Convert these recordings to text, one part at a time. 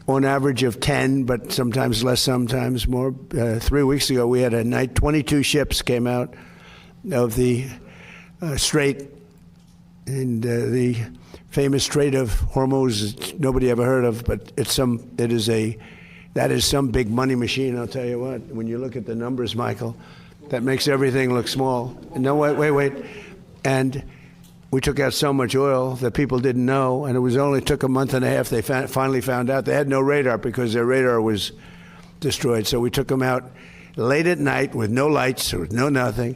on average of 10, but sometimes less, sometimes more. 3 weeks ago, we had a night, 22 ships came out of the Strait, and the famous Strait of Hormuz, nobody ever heard of, but that is some big money machine, I'll tell you what. When you look at the numbers, Michael, that makes everything look small. No, wait. And we took out so much oil that people didn't know, and it only took a month and a half. They finally found out they had no radar because their radar was destroyed. So we took them out late at night with no lights, with no nothing.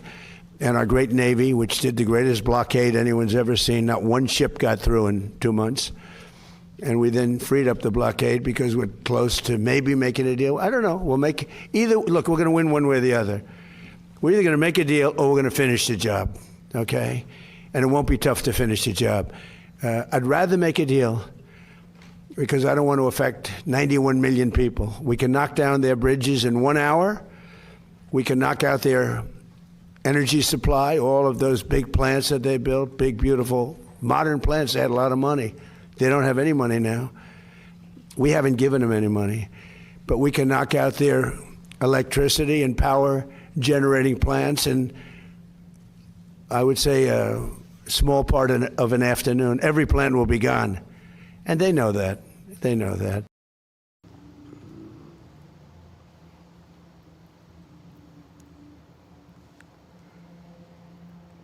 And our great Navy, which did the greatest blockade anyone's ever seen, not one ship got through in 2 months. And we then freed up the blockade because we're close to maybe making a deal. I don't know. We'll make either. Look, we're going to win one way or the other. We're either going to make a deal or we're going to finish the job, okay? And it won't be tough to finish the job. I'd rather make a deal because I don't want to affect 91 million people. We can knock down their bridges in 1 hour. We can knock out their energy supply, all of those big plants that they built, big, beautiful, modern plants. They had a lot of money. They don't have any money now. We haven't given them any money. But we can knock out their electricity and power generating plants in, I would say, a small part of an afternoon. Every plant will be gone. And they know that. They know that.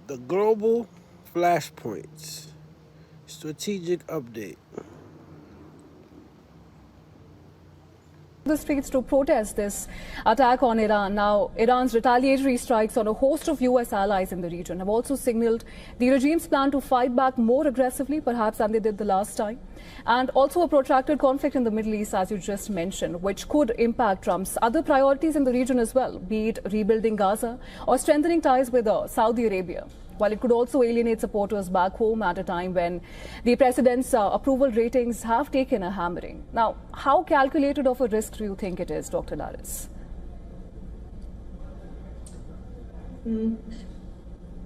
The global Flashpoints. Strategic update. The streets to protest this attack on Iran. Now, Iran's retaliatory strikes on a host of U.S. allies in the region have also signaled the regime's plan to fight back more aggressively, perhaps, than they did the last time. And also a protracted conflict in the Middle East, as you just mentioned, which could impact Trump's other priorities in the region as well, be it rebuilding Gaza or strengthening ties with Saudi Arabia. While it could also alienate supporters back home at a time when the president's approval ratings have taken a hammering. Now, how calculated of a risk do you think it is, Dr. Laris?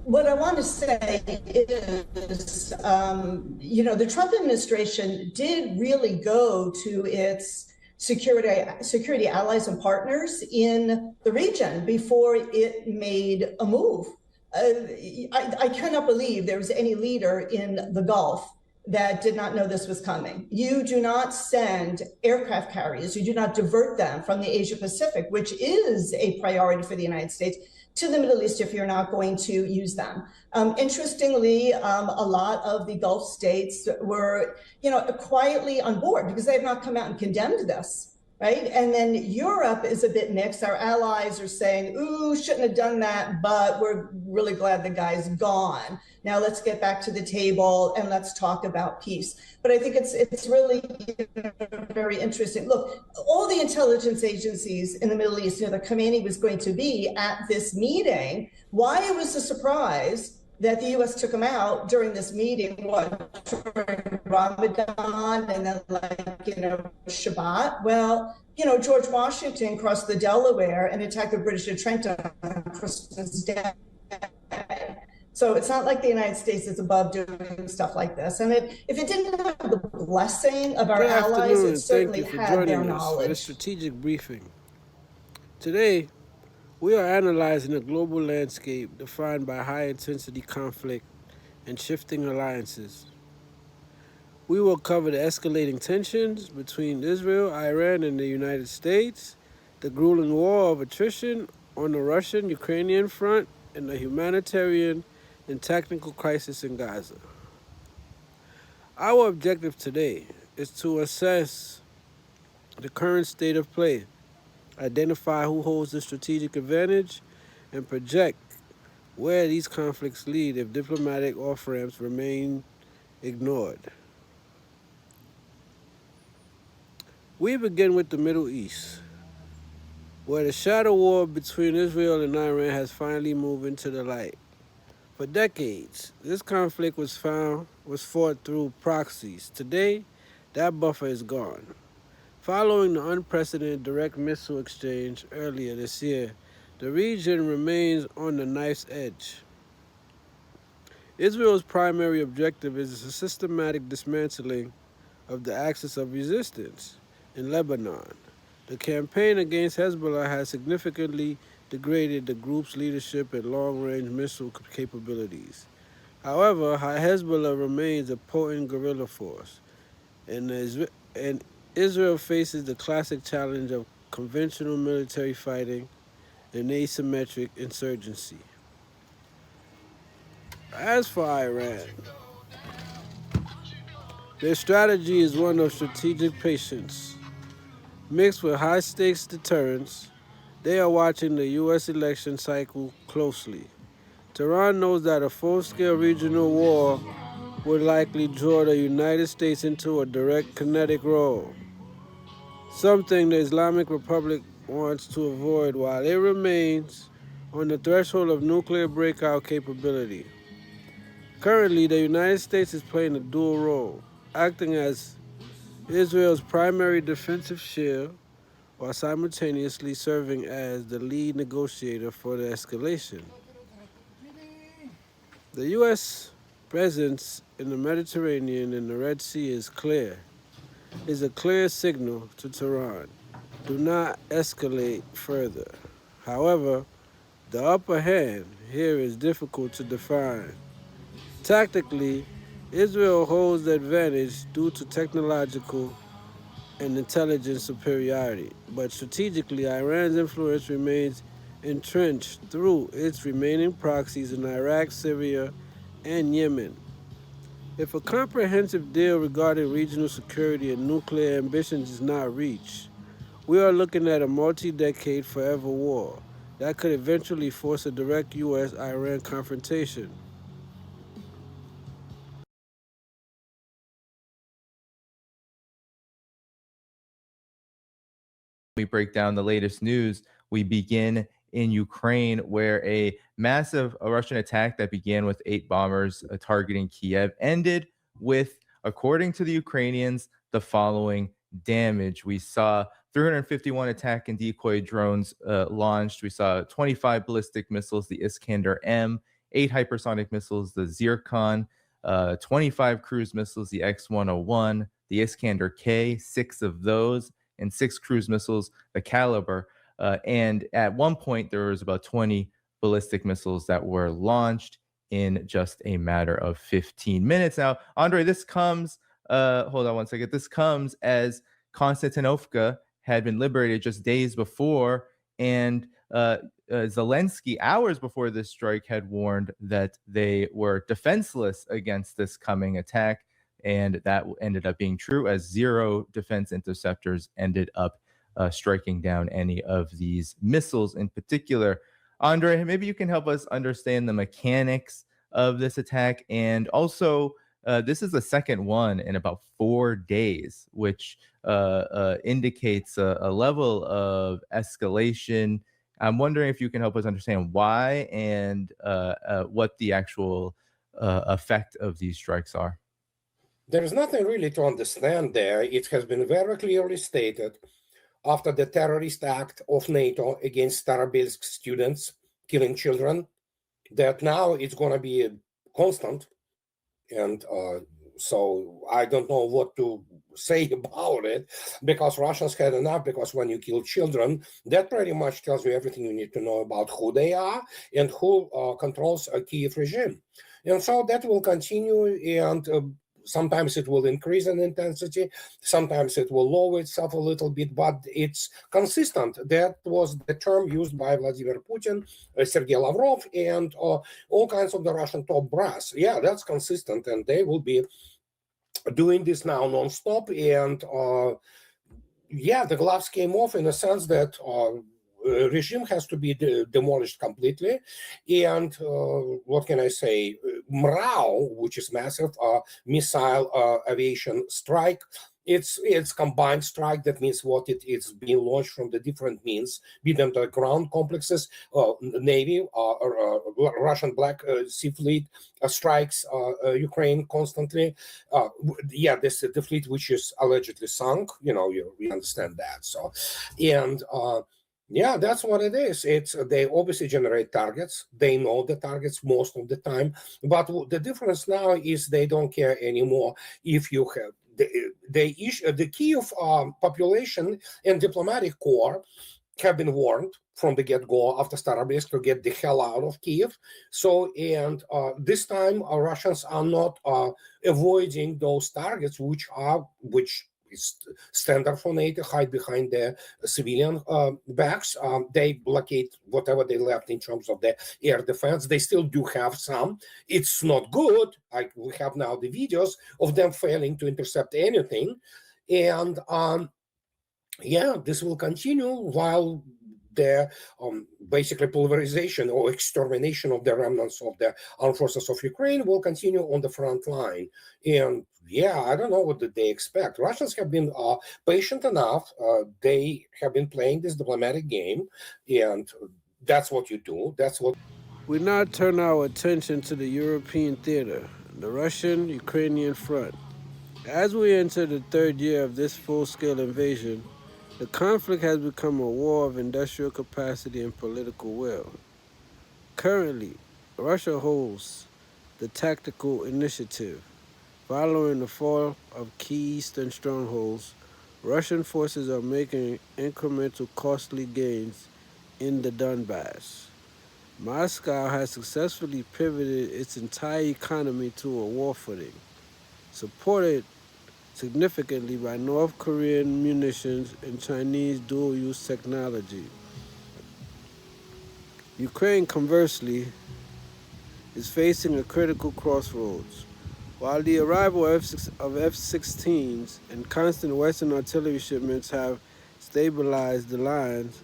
What I want to say is, the Trump administration did really go to its security allies and partners in the region before it made a move. I cannot believe there was any leader in the Gulf that did not know this was coming. You do not send aircraft carriers, you do not divert them from the Asia Pacific, which is a priority for the United States, to the Middle East if you're not going to use them. Interestingly, a lot of the Gulf states were, quietly on board because they have not come out and condemned this. Right. And then Europe is a bit mixed. Our allies are saying, ooh, shouldn't have done that, but we're really glad the guy's gone. Now let's get back to the table and let's talk about peace. But I think it's really very interesting. Look, all the intelligence agencies in the Middle East, the Khamenei was going to be at this meeting. Why it was a surprise that the U.S. took him out during this meeting, during Ramadan and then Shabbat. Well, George Washington crossed the Delaware and attacked the British at Trenton on Christmas Day. So it's not like the United States is above doing stuff like this. And if it didn't have the blessing of our allies, it certainly had their knowledge. For this strategic briefing. Today, we are analyzing a global landscape defined by high-intensity conflict and shifting alliances. We will cover the escalating tensions between Israel, Iran, and the United States, the grueling war of attrition on the Russian-Ukrainian front, and the humanitarian and technical crisis in Gaza. Our objective today is to assess the current state of play, identify who holds the strategic advantage, and project where these conflicts lead if diplomatic off-ramps remain ignored. We begin with the Middle East, where the shadow war between Israel and Iran has finally moved into the light. For decades, this conflict was fought through proxies. Today, that buffer is gone. Following the unprecedented direct missile exchange earlier this year, the region remains on the knife's edge. Israel's primary objective is a systematic dismantling of the axis of resistance, in Lebanon. The campaign against Hezbollah has significantly degraded the group's leadership and long-range missile capabilities. However, Hezbollah remains a potent guerrilla force, and Israel faces the classic challenge of conventional military fighting and asymmetric insurgency. As for Iran, their strategy is one of strategic patience, mixed with high-stakes deterrence. They are watching the U.S. election cycle closely. Tehran knows that a full-scale regional war would likely draw the United States into a direct kinetic role, something the Islamic Republic wants to avoid while it remains on the threshold of nuclear breakout capability. Currently, the United States is playing a dual role, acting as Israel's primary defensive shield while simultaneously serving as the lead negotiator for the escalation. The U.S. presence in the Mediterranean and the Red Sea is a clear signal to Tehran. Do not escalate further. However, the upper hand here is difficult to define. Tactically, Israel holds the advantage due to technological and intelligence superiority, but strategically, Iran's influence remains entrenched through its remaining proxies in Iraq, Syria, and Yemen. If a comprehensive deal regarding regional security and nuclear ambitions is not reached, we are looking at a multi-decade forever war that could eventually force a direct U.S.-Iran confrontation. We break down the latest news. We begin in Ukraine, where a massive Russian attack that began with 8 bombers targeting Kiev ended with, according to the Ukrainians, the following damage. We saw 351 attack and decoy drones launched. We saw 25 ballistic missiles, the Iskander M, 8 hypersonic missiles, the Zircon, 25 cruise missiles, the X-101, the Iskander K, 6 of those, and 6 cruise missiles, the Caliber. And at one point, there was about 20 ballistic missiles that were launched in just a matter of 15 minutes. Now, Andre, this comes, hold on one second. This comes as Konstantinovka had been liberated just days before, and Zelensky, hours before this strike, had warned that they were defenseless against this coming attack. And that ended up being true, as 0 defense interceptors ended up striking down any of these missiles in particular. Andre, maybe you can help us understand the mechanics of this attack. And also, this is the second one in about 4 days, which indicates a level of escalation. I'm wondering if you can help us understand why and what the actual effect of these strikes are. There is nothing really to understand there. It has been very clearly stated after the terrorist act of NATO against Starobelsk students killing children that now it's going to be constant. And so I don't know what to say about it, because Russians had enough, because when you kill children, that pretty much tells you everything you need to know about who they are and who controls a Kiev regime. And so that will continue, and sometimes it will increase in intensity, sometimes it will lower itself a little bit, but it's consistent. That was the term used by Vladimir Putin, Sergei Lavrov, and all kinds of the Russian top brass. Yeah, that's consistent, and they will be doing this now nonstop. And yeah, the gloves came off in a sense that regime has to be demolished completely. And what can I say? MRAO, which is massive missile aviation strike, it's combined strike. That means what it's being launched from the different means, be them the ground complexes, Navy, Russian Black Sea Fleet strikes Ukraine constantly. Yeah, this the fleet which is allegedly sunk. You know, we understand that. So, and yeah, that's what it is. They obviously generate targets. They know the targets most of the time. But the difference now is they don't care anymore if you have the Kiev population and diplomatic corps have been warned from the get-go after Starobilsk to get the hell out of Kiev. So, and this time Russians are not avoiding those targets, which is standard for NATO, hide behind the civilian backs. They blockade whatever they left in terms of the air defense. They still do have some. It's not good. Like we have now the videos of them failing to intercept anything. And yeah, this will continue while the basically pulverization or extermination of the remnants of the armed forces of Ukraine will continue on the front line. And yeah, I don't know what did they expect. Russians have been patient enough. They have been playing this diplomatic game, and that's what you do. That's what. We now turn our attention to the European theater, the Russian-Ukrainian front. As we enter the third year of this full-scale invasion, the conflict has become a war of industrial capacity and political will. Currently, Russia holds the tactical initiative. Following the fall of key eastern strongholds, Russian forces are making incremental costly gains in the Donbass. Moscow has successfully pivoted its entire economy to a war footing, supported significantly by North Korean munitions and Chinese dual-use technology. Ukraine, conversely, is facing a critical crossroads. While the arrival of F-16s and constant Western artillery shipments have stabilized the lines,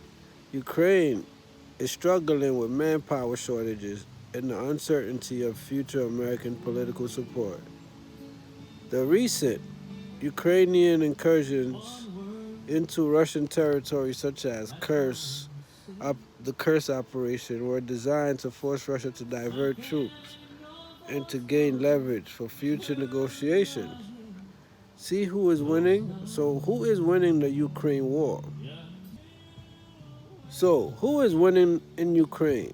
Ukraine is struggling with manpower shortages and the uncertainty of future American political support. The recent Ukrainian incursions into Russian territory, such as the Kursk operation, were designed to force Russia to divert troops and to gain leverage for future negotiations. See who is winning? So who is winning the Ukraine war? So who is winning in Ukraine?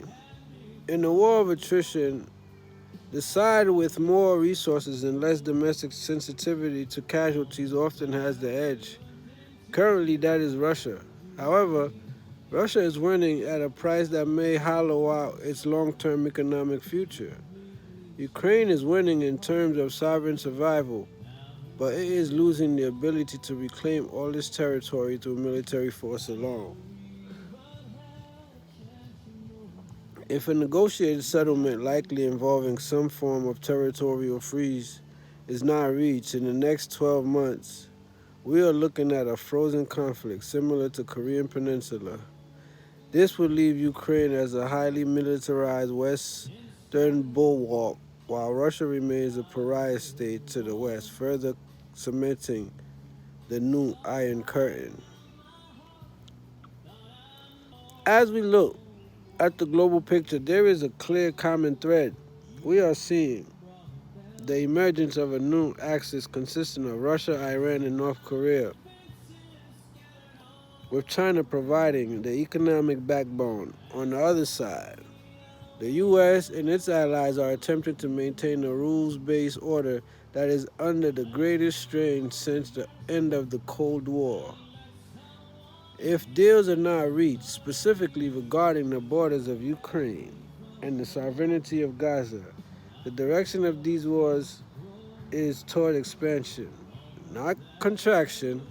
In the war of attrition, the side with more resources and less domestic sensitivity to casualties often has the edge. Currently, that is Russia. However, Russia is winning at a price that may hollow out its long-term economic future. Ukraine is winning in terms of sovereign survival, but it is losing the ability to reclaim all its territory through military force alone. If a negotiated settlement, likely involving some form of territorial freeze, is not reached in the next 12 months, we are looking at a frozen conflict similar to Korean Peninsula. This would leave Ukraine as a highly militarized Western bulwark, while Russia remains a pariah state to the west, further cementing the new Iron Curtain. As we look at the global picture, there is a clear common thread. We are seeing the emergence of a new axis consisting of Russia, Iran, and North Korea, with China providing the economic backbone. On the other side, the U.S. and its allies are attempting to maintain a rules-based order that is under the greatest strain since the end of the Cold War. If deals are not reached, specifically regarding the borders of Ukraine and the sovereignty of Gaza, the direction of these wars is toward expansion, not contraction.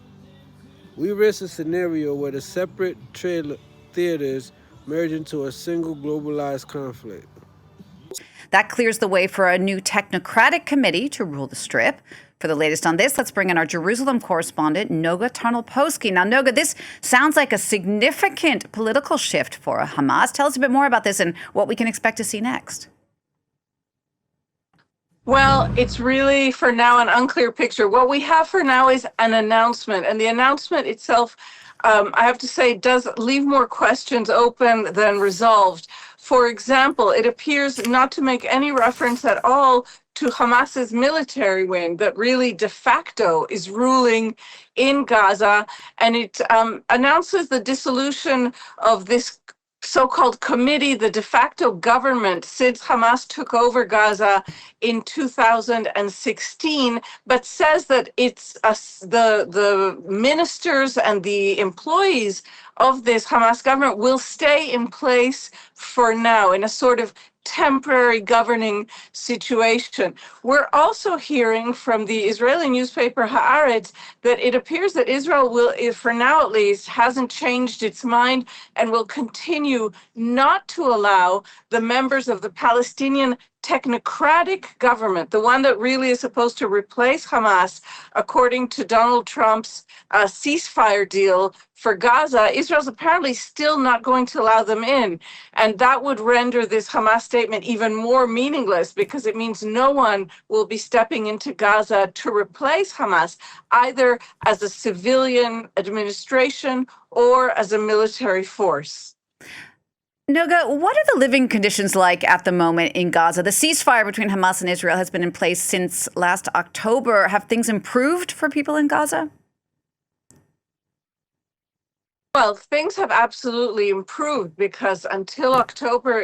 We risk a scenario where the separate theaters merge into a single globalized conflict. That clears the way for a new technocratic committee to rule the Strip. For the latest on this, let's bring in our Jerusalem correspondent, Noga Tarnopolsky. Now, Noga, this sounds like a significant political shift for Hamas. Tell us a bit more about this and what we can expect to see next. Well, it's really, for now, an unclear picture. What we have for now is an announcement, and the announcement itself, I have to say, does leave more questions open than resolved. For example, it appears not to make any reference at all to Hamas's military wing that really de facto is ruling in Gaza, and it announces the dissolution of this so-called committee, the de facto government since Hamas took over Gaza in 2016, but says that it's the ministers and the employees of this Hamas government will stay in place for now in a sort of temporary governing situation. We're also hearing from the Israeli newspaper Haaretz that it appears that Israel will, for now at least, hasn't changed its mind and will continue not to allow the members of the Palestinian technocratic government, the one that really is supposed to replace Hamas, according to Donald Trump's ceasefire deal for Gaza. Israel's apparently still not going to allow them in. And that would render this Hamas statement even more meaningless because it means no one will be stepping into Gaza to replace Hamas, either as a civilian administration or as a military force. Noga, what are the living conditions like at the moment in Gaza? The ceasefire between Hamas and Israel has been in place since last October. Have things improved for people in Gaza? Well, things have absolutely improved because until October,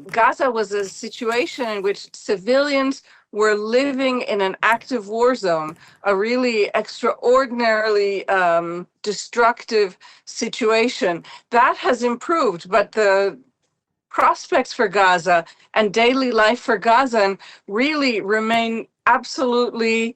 Gaza was a situation in which civilians were living in an active war zone, a really extraordinarily destructive situation. That has improved, but the prospects for Gaza and daily life for Gazan really remain absolutely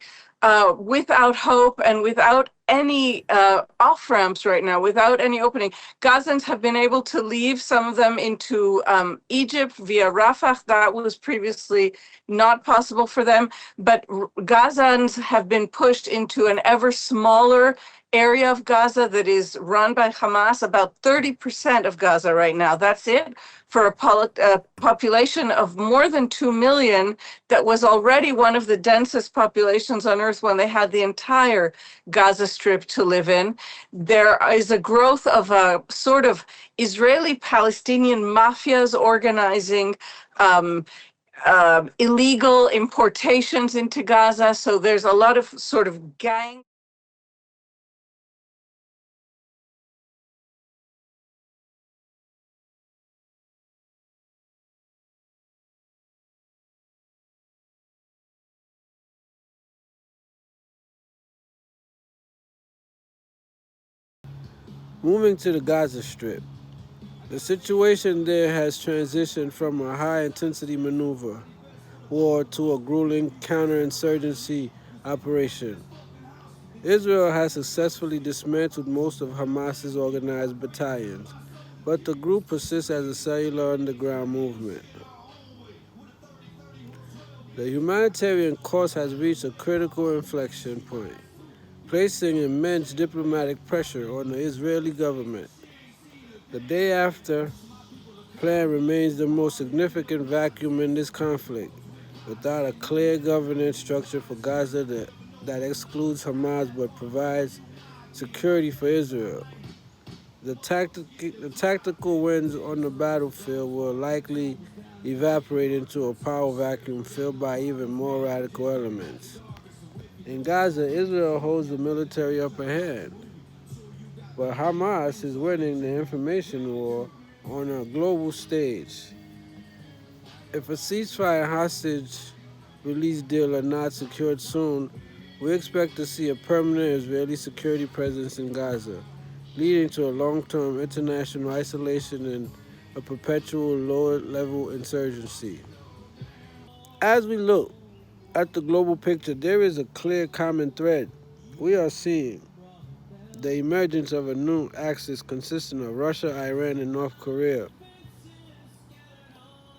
without hope and without any off ramps right now, without any opening. Gazans have been able to leave, some of them into Egypt via Rafah. That was previously not possible for them. But Gazans have been pushed into an ever smaller area of Gaza that is run by Hamas, about 30% of Gaza right now. That's it for a population of more than 2 million that was already one of the densest populations on earth when they had the entire Gaza Strip to live in. There is a growth of a sort of Israeli-Palestinian mafias organizing illegal importations into Gaza. So there's a lot of sort of gang. Moving to the Gaza Strip, the situation there has transitioned from a high-intensity maneuver war to a grueling counterinsurgency operation. Israel has successfully dismantled most of Hamas's organized battalions, but the group persists as a cellular underground movement. The humanitarian course has reached a critical inflection point, placing immense diplomatic pressure on the Israeli government. The day after plan remains the most significant vacuum in this conflict, without a clear governance structure for Gaza that excludes Hamas but provides security for Israel. The tactical wins on the battlefield will likely evaporate into a power vacuum filled by even more radical elements. In Gaza, Israel holds the military upper hand, but Hamas is winning the information war on a global stage. If a ceasefire hostage release deal are not secured soon, we expect to see a permanent Israeli security presence in Gaza, leading to a long-term international isolation and a perpetual lower-level insurgency. As we look at the global picture, there is a clear common thread. We are seeing the emergence of a new axis consisting of Russia, Iran, and North Korea,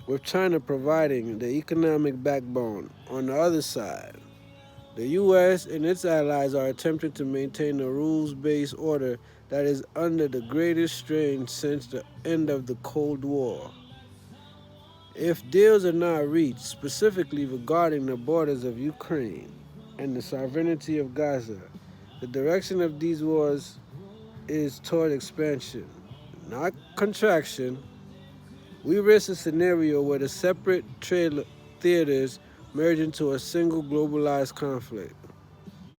with China providing the economic backbone. On the other side, the U.S. and its allies are attempting to maintain a rules-based order that is under the greatest strain since the end of the Cold War. If deals are not reached, specifically regarding the borders of Ukraine and the sovereignty of Gaza, the direction of these wars is toward expansion, not contraction. We risk a scenario where the separate trade theaters merge into a single globalized conflict.